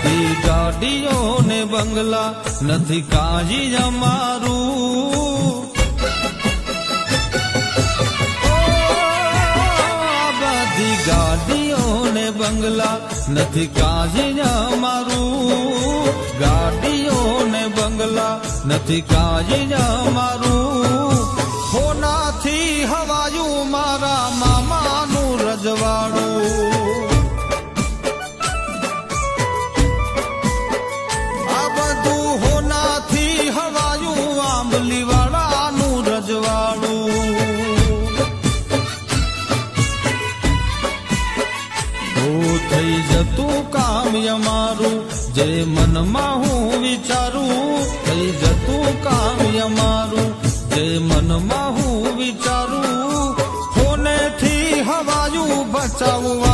બધી ગાડીઓ ને બંગલા નથી કાજી અમારું બધી ગાડીઓ ને બંગલા નથી કાજી અમારું ગાડીઓ ને બંગલા નથી કાજી અમારું હોનાથી હવાયું મારા મામાનું રજવાડું આ બધું હોનાથી હવાયું આંબલીવાળાનું રજવાડું થઈ જતું કામ અમારું જે મનમાં હું વિચારું થઈ જતું કામ અમારું જે મનમાં હું વિચારું હોનેથી હવાયું બચાવવા